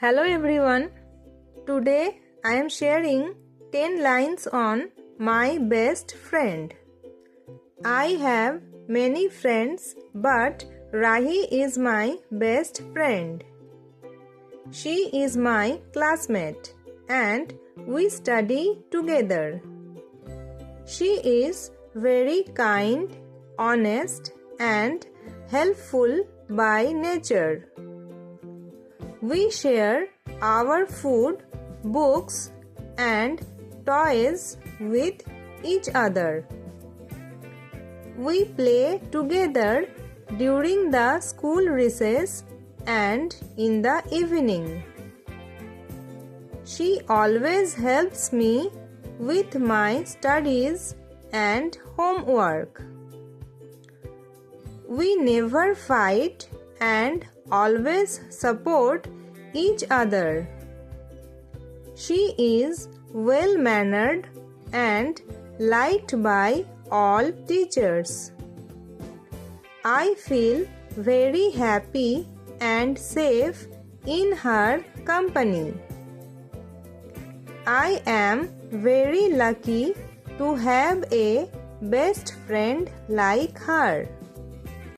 Hello everyone. Today I am sharing 10 lines on my best friend. I have many friends, but Rahi is my best friend. She is my classmate and we study together. She is very kind, honest and helpful by nature. We share our food, books and toys with each other. We play together during the school recess and in the evening. She always helps me with my studies and homework. We never fight and always support each other. She is well-mannered and liked by all teachers. I feel very happy and safe in her company. I am very lucky to have a best friend like her.